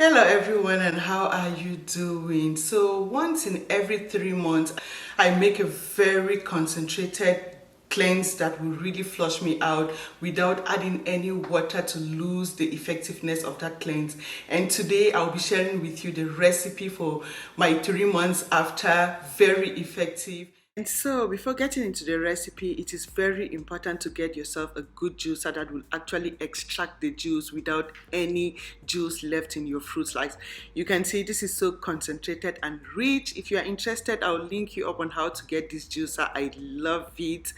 Hello everyone, and how are you doing? So once in every 3 months I make a very concentrated cleanse that will really flush me out without adding any water to lose the effectiveness of that cleanse. And today I'll be sharing with you the recipe for my 3 months after. Very effective. And so, before getting into the recipe, it is very important to get yourself a good juicer that will actually extract the juice without any juice left in your fruit slice. You can see this is so concentrated and rich. If you are interested, I'll link you up on how to get this juicer. I love it,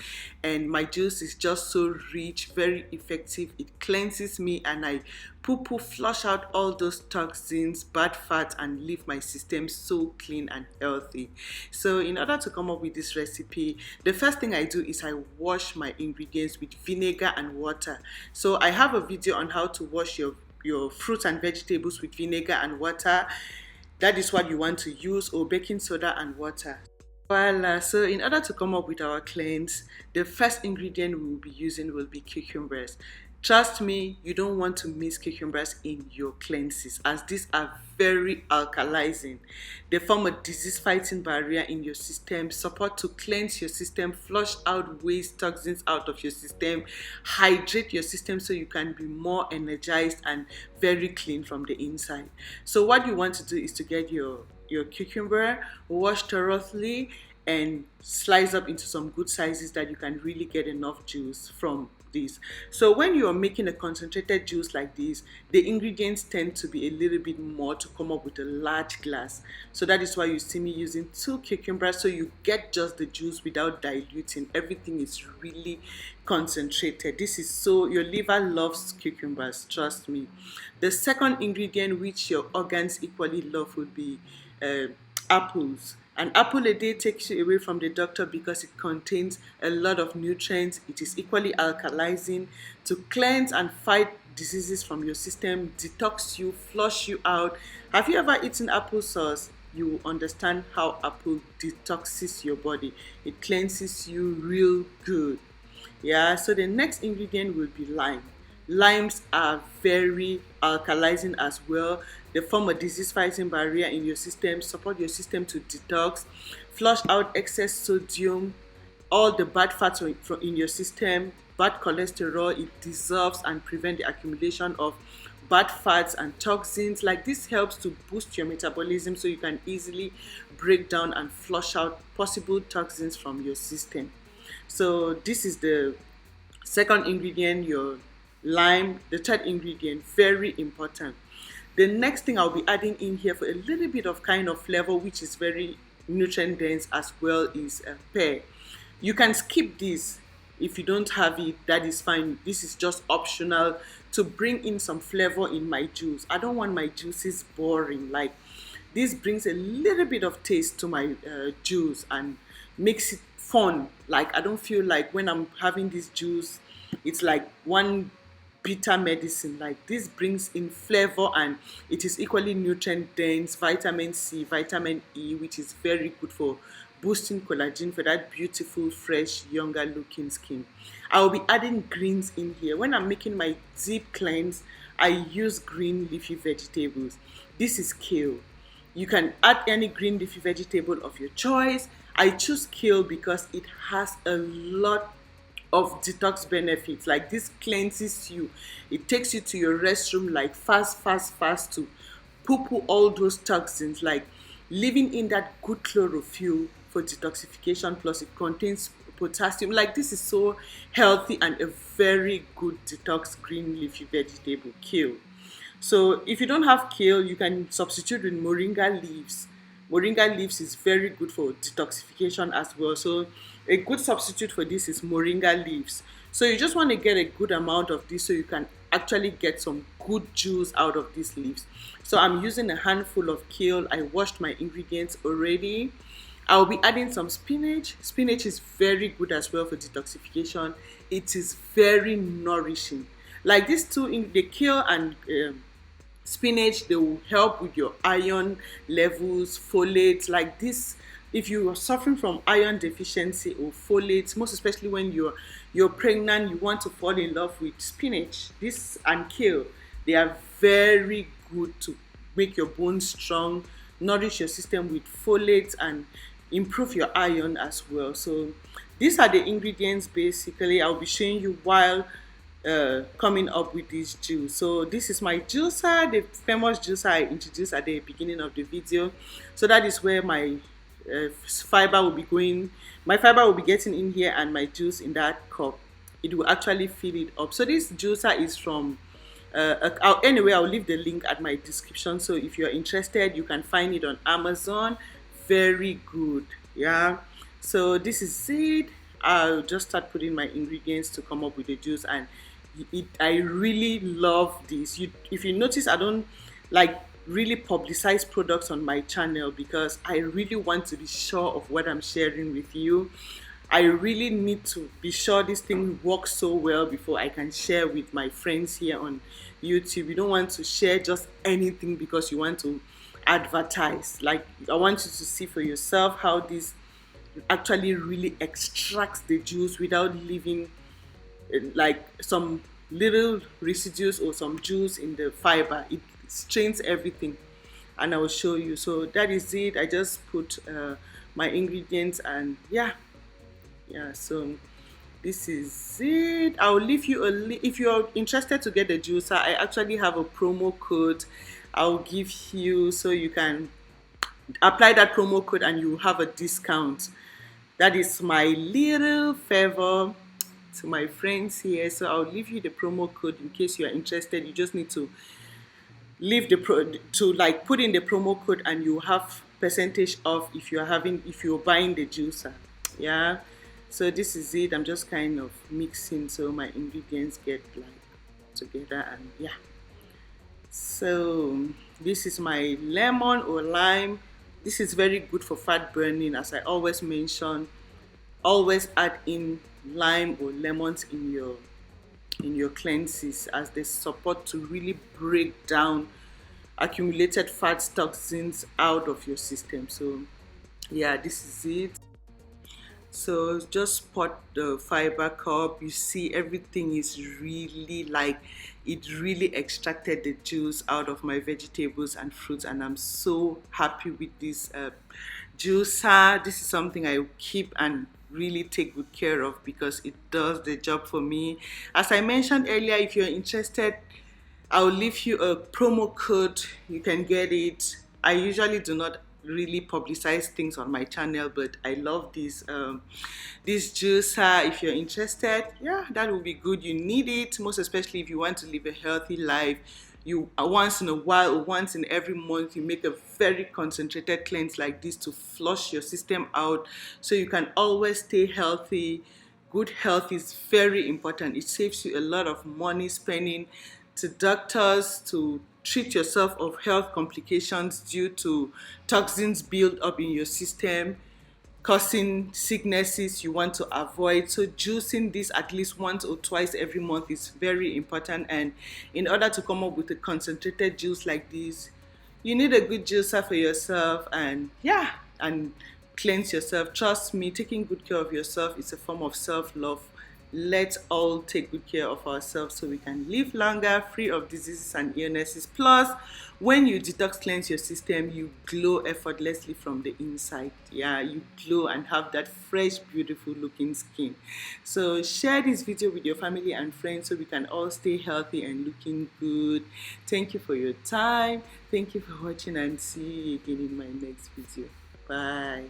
and my juice is just so rich, very effective. It cleanses me, and I poo flush out all those toxins, bad fats, and leave my system so clean and healthy. So in order to come up with this recipe, the first thing I do is I wash my ingredients with vinegar and water. So I have a video on how to wash your fruits and vegetables with vinegar and water. That is what you want to use, or baking soda and water. Voila. So in order to come up with our cleanse, the first ingredient we will be using will be cucumbers. Trust me, you don't want to miss cucumbers in your cleanses, as these are very alkalizing. They form a disease-fighting barrier in your system, support to cleanse your system, flush out waste toxins out of your system, hydrate your system so you can be more energized and very clean from the inside. So what you want to do is to get your cucumber, wash thoroughly, and slice up into some good sizes that you can really get enough juice from this. So when you are making a concentrated juice like this, the ingredients tend to be a little bit more to come up with a large glass. So that is why you see me using 2 cucumbers, so you get just the juice without diluting. Everything is really concentrated. This is so, your liver loves cucumbers, trust me. The second ingredient which your organs equally love would be uh, apples. An apple a day takes you away from the doctor because it contains a lot of nutrients. It is equally alkalizing to cleanse and fight diseases from your system, detox you, flush you out. Have you ever eaten applesauce? You will understand how apple detoxes your body. It cleanses you real good. Yeah, so the next ingredient will be lime. Limes are very alkalizing as well. They form a disease fighting barrier in your system, support your system to detox, flush out excess sodium, all the bad fats in your system, bad cholesterol. It dissolves and prevent the accumulation of bad fats and toxins. Like, this helps to boost your metabolism so you can easily break down and flush out possible toxins from your system. So this is the second ingredient, your lime. The third ingredient, very important. The next thing I'll be adding in here for a little bit of kind of flavor, which is very nutrient dense as well, is a pear. You can skip this if you don't have it, that is fine. This is just optional to bring in some flavor in my juice. I don't want my juices boring. Like, this brings a little bit of taste to my juice and makes it fun. Like, I don't feel like when I'm having this juice, it's like one bitter medicine. Like, this brings in flavor, and it is equally nutrient dense, vitamin C, vitamin E, which is very good for boosting collagen for that beautiful, fresh, younger looking skin. I will be adding greens in here. When I'm making my deep cleanse, I use green leafy vegetables. This is kale. You can add any green leafy vegetable of your choice. I choose kale because it has a lot of detox benefits. Like, this cleanses you. It takes you to your restroom like fast to poo all those toxins, like leaving in that good chlorophyll for detoxification. Plus it contains potassium. Like, this is so healthy and a very good detox green leafy vegetable, kale. So if you don't have kale, you can substitute with moringa leaves. Moringa leaves is very good for detoxification as well. So a good substitute for this is moringa leaves. So you just want to get a good amount of this so you can actually get some good juice out of these leaves. So I'm using a handful of kale. I washed my ingredients already. I'll be adding some spinach. Spinach is very good as well for detoxification. It is very nourishing. Like, these two, in the kale and spinach, they will help with your iron levels, folate. Like, this, if you are suffering from iron deficiency or folate, most especially when you're pregnant, you want to fall in love with spinach, this and kale, they are very good to make your bones strong, nourish your system with folate, and improve your iron as well. So these are the ingredients basically I'll be showing you while coming up with this juice. So this is my juicer, the famous juicer I introduced at the beginning of the video. So that is where my fiber will be going. My fiber will be getting in here, and my juice in that cup. It will actually fill it up. So this juicer is from anyway, I'll leave the link at my description. So if you're interested, you can find it on Amazon. Very good. Yeah. So this is it. I'll just start putting my ingredients to come up with the juice, and I really love this. If you notice, I don't like really publicize products on my channel because I really want to be sure of what I'm sharing with you. I really need to be sure this thing works so well before I can share with my friends here on YouTube. You don't want to share just anything because you want to advertise. Like, I want you to see for yourself how this actually really extracts the juice without leaving like some little residues or some juice in the fiber. It strains everything, and I will show you. So that is it. I just put my ingredients, and yeah, so this is it. I'll leave you if you're interested to get the juicer, I actually have a promo code I'll give you, so you can apply that promo code and you have a discount. That is my little favor to my friends here. So I'll leave you the promo code in case you are interested. You just need to leave like put in the promo code, and you have percentage off if you're buying the juicer. Yeah. So this is it. I'm just kind of mixing so my ingredients get like together, and yeah. So this is my lemon or lime. This is very good for fat burning, as I always mention. Always add in lime or lemons in your cleanses, as they support to really break down accumulated fat toxins out of your system. So yeah, this is it. So just pot the fiber cup. You see everything is really like, it really extracted the juice out of my vegetables and fruits, and I'm so happy with this juicer. This is something I keep and really take good care of because it does the job for me. As I mentioned earlier, if you're interested, I'll leave you a promo code. You can get it. I usually do not really publicize things on my channel, but I love this juicer. If you're interested, yeah, that will be good. You need it, most especially if you want to live a healthy life. You once in a while or once in every month, you make a very concentrated cleanse like this to flush your system out so you can always stay healthy. Good health is very important. It saves you a lot of money spending to doctors to treat yourself of health complications due to toxins built up in your system, causing sicknesses you want to avoid. So juicing this at least once or twice every month is very important, and in order to come up with a concentrated juice like this, you need a good juicer for yourself, and yeah, and cleanse yourself. Trust me, taking good care of yourself is a form of self-love. Let's all take good care of ourselves so we can live longer, free of diseases and illnesses. Plus, when you detox cleanse your system, you glow effortlessly from the inside. Yeah, you glow and have that fresh, beautiful looking skin. So share this video with your family and friends so we can all stay healthy and looking good. Thank you for your time. Thank you for watching, and see you again in my next video. Bye.